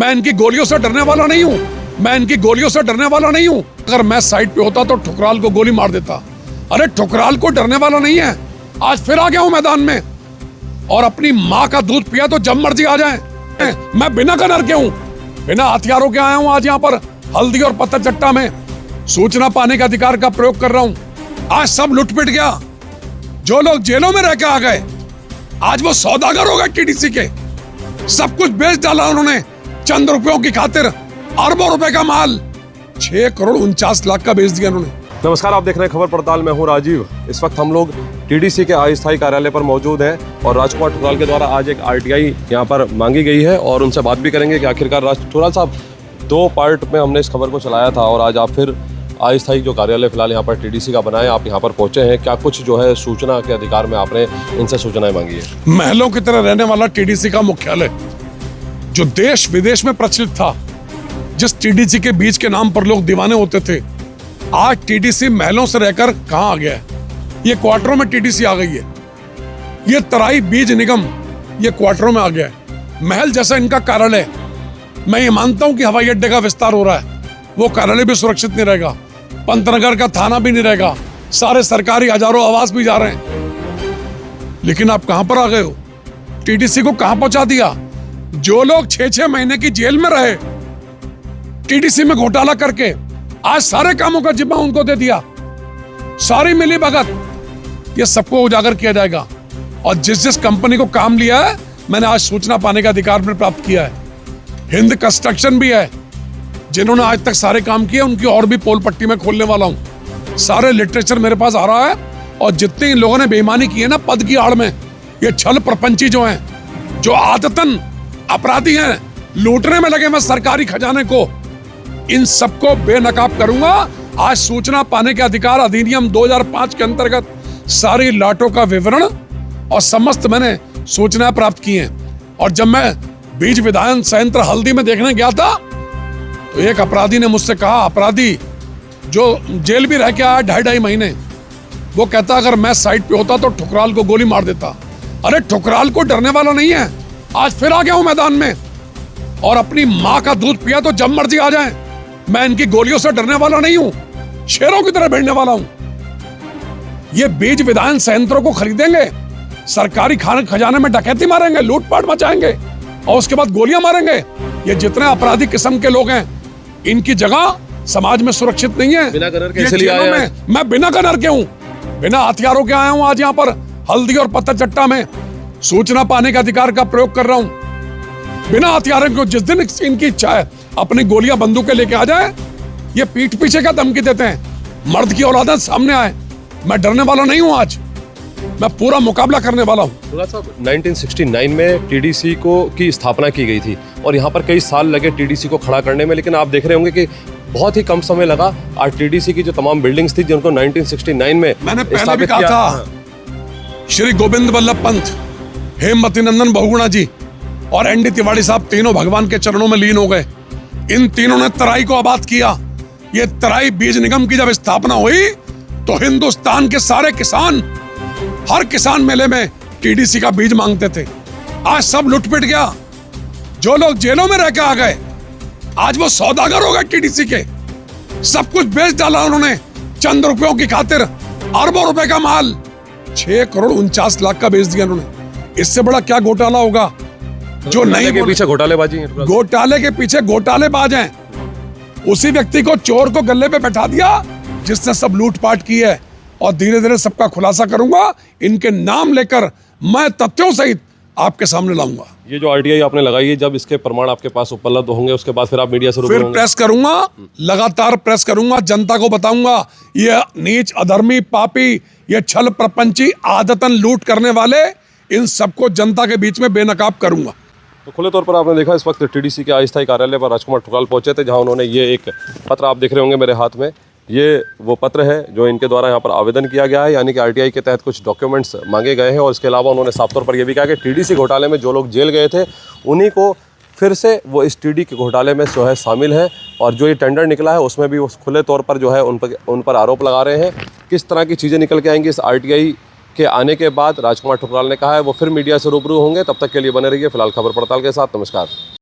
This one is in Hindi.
मैं इनकी गोलियों से डरने वाला नहीं हूं। मैं इनकी गोलियों से डरने वाला नहीं हूं। अगर मैं साइड पे होता तो ठुकराल को गोली मार देता। अरे ठुकराल को डरने वाला नहीं है। आज फिर आ गया हूं मैदान में और अपनी माँ का दूध पिया तो जब मर्जी आ जाए। मैं बिना कनर के हूं, बिना हथियारों के आया हूं आज यहाँ पर हल्दी और पत्थर चट्टा में सूचना पाने के अधिकार का प्रयोग कर रहा हूं। आज सब लुट पिट गया। जो लोग जेलों में रह के आ गए आज वो सौदागर हो गए टीडीसी के। सब कुछ बेच डाला उन्होंने चंद रुपयों की खातिर। अरबों रुपए का माल 6 करोड़ 49 लाख का बेच दिया उन्होंने। नमस्कार, आप देख रहे हैं खबर पड़ताल। मैं हूं राजीव। इस वक्त हम लोग टीडीसी के अस्थायी कार्यालय पर मौजूद हैं और राजकुमार ठुकराल के द्वारा आज एक आरटीआई यहां पर मांगी गई है और उनसे बात भी करेंगे कि आखिरकार ठुकराल साहब 2 पार्ट में हमने इस खबर को चलाया था और आज आप फिर अस्थायी जो कार्यालय फिलहाल यहाँ पर टीडीसी का बनाए आप यहाँ पर पहुंचे हैं। क्या कुछ जो है सूचना के अधिकार में आपने इनसे सूचनाएं मांगी है? महलों की तरह रहने वाला टीडीसी का मुख्यालय जो देश विदेश में प्रचलित था, जिस टीडीसी के बीच के नाम पर लोग दीवाने होते थे, आज टीडीसी महलों से रहकर कहां आ गया है? ये क्वार्टरों में टीडीसी आ गई है। ये तराई बीज निगम ये क्वार्टरों में आ गया है। महल जैसा इनका कार्यालय, मैं ये मानता हूं कि हवाई अड्डे का विस्तार हो रहा है, वो कार्यालय भी सुरक्षित नहीं रहेगा, पंतनगर का थाना भी नहीं रहेगा, सारे सरकारी हजारों आवास भी जा रहे हैं। लेकिन आप कहां पर आ गए हो? टीडीसी को कहां पहुंचा दिया? जो लोग 6-6 महीने की जेल में रहे टीडीसी में घोटाला करके, आज सारे कामों का जिम्मा उनको दे दिया। सारी मिली भगत ये सबको उजागर किया जाएगा। और जिस जिस कंपनी को काम लिया है मैंने आज सूचना पाने का अधिकार में प्राप्त किया है। हिंद कंस्ट्रक्शन भी है, जिन्होंने आज तक सारे काम किए, उनकी और भी पोल पट्टी में खोलने वाला हूं। सारे लिटरेचर मेरे पास आ रहा है और जितने इन लोगों ने बेईमानी की है ना पद की आड़ में, ये छल प्रपंची जो हैं, जो आदतन अपराधी हैं, लूटने में लगे मैं सरकारी खजाने को, इन सबको बेनकाब करूंगा। आज सूचना पाने के अधिकार अधिनियम 2005 के अंतर्गत सारी लाटों का विवरण और समस्त मैंने सूचना प्राप्त की हैं। और जब मैं बीज विधायन संयंत्र हल्दी में देखने गया था तो एक अपराधी ने मुझसे कहा, अपराधी जो जेल भी रह के आया 2.5 महीने, वो कहता अगर मैं साइड पे होता तो ठुकराल को गोली मार देता। अरे ठुकराल को डरने वाला नहीं है। आज फिर आ गया हूं मैदान में और अपनी माँ का दूध पिया तो जब मर्जी आ जाए। मैं इनकी गोलियों से डरने वाला नहीं हूं, शेरों की तरह भिड़ने वाला हूं। ये बीज विधायन संयंत्रों को खरीदेंगे, सरकारी खाने खजाने में डकैती मारेंगे, लूटपाट मचाएंगे और उसके बाद गोलियां मारेंगे। ये जितने आपराधी किस्म के लोग हैं, इनकी जगह समाज में सुरक्षित नहीं है। बिना कनर के इसलिए आया है। मैं बिना कनर के हूं, बिना हथियारों के आया हूं आज यहाँ पर हल्दी और पत्थर चट्टा में सूचना पाने का अधिकार का प्रयोग कर रहा हूं। बिना हथियारों के जिस दिन इनकी इच्छा है अपनी गोलियां बंदूकें लेके आ जाए, ये पीठ पीछे का धमकी देते हैं। मर्द की औलाद सामने आए, मैं डरने वाला नहीं हूं। आज मैं पूरा मुकाबला करने वाला हूं। 1969 में टीडीसी की स्थापना की गई थी और यहाँ पर कई साल लगे टीडीसी को खड़ा करने में, लेकिन आप देख रहे होंगे कि बहुत ही कम समय लगा। आज टीडीसी की जो तमाम बिल्डिंग्स थी जिनको 1969 में मैंने पहले भी कहा था, श्री गोविंद वल्लभ पंत, हेमवती नंदन बहुगुणा जी और एनडी तिवारी साहब तीनों भगवान के चरणों में लीन हो गए। इन तीनों ने तराई को आबाद किया। ये तराई बीज निगम की जब स्थापना हुई तो हिंदुस्तान के सारे किसान हर किसान मेले में टीडीसी का बीज मांगते थे। आज सब लुट पिट गया। जो लोग जेलों में रह के आ गए आज वो सौदागर हो गए टीडीसी के। सब कुछ बेच डाला उन्होंने चंद रुपयों की खातिर। अरबों रुपए का माल 6 करोड़ 49 लाख का बेच दिया उन्होंने। इससे बड़ा क्या घोटाला होगा? जो नहीं के पीछे घोटालेबाजी, घोटाले के पीछे घोटालेबाज हैं। उसी व्यक्ति को चोर को गले पे बैठा दिया जिसने सब लूटपाट की है और धीरे धीरे सबका खुलासा करूंगा। इनके नाम लेकर मैं तथ्यों सहित आपके सामने लाऊंगा। ये जो आरटीआई आपने लगाई है, जब इसके प्रमाण आपके पास उपलब्ध होंगे उसके बाद फिर आप मीडिया से फिर प्रेस करूंगा, लगातार प्रेस करूंगा, जनता को बताऊंगा ये नीच अधर्मी पापी, ये छल प्रपंची आदतन लूट करने वाले, इन सबको जनता के बीच में बेनकाब करूंगा। तो खुले तौर पर आपने देखा इस वक्त टीडीसी के अस्थायी कार्यालय पर राजकुमार ठुकराल पहुंचे थे, जहां उन्होंने ये एक पत्र आप देख रहे होंगे मेरे हाथ में, ये वो पत्र है जो इनके द्वारा यहाँ पर आवेदन किया गया है, यानी कि आरटीआई के तहत कुछ डॉक्यूमेंट्स मांगे गए हैं। और इसके अलावा उन्होंने साफ तौर पर यह भी कहा कि टीडीसी घोटाले में जो लोग जेल गए थे उन्हीं को फिर से वो इस टीडी के घोटाले में जो है शामिल है। और जो ये टेंडर निकला है उसमें भी वो खुले तौर पर जो है उन पर आरोप लगा रहे हैं। किस तरह की चीज़ें निकल के आएंगी इस आरटीआई के आने के बाद, राजकुमार ठुकराल ने कहा है वो फिर मीडिया से रूबरू होंगे। तब तक के लिए बने रहिए फिलहाल खबर पड़ताल के साथ। नमस्कार।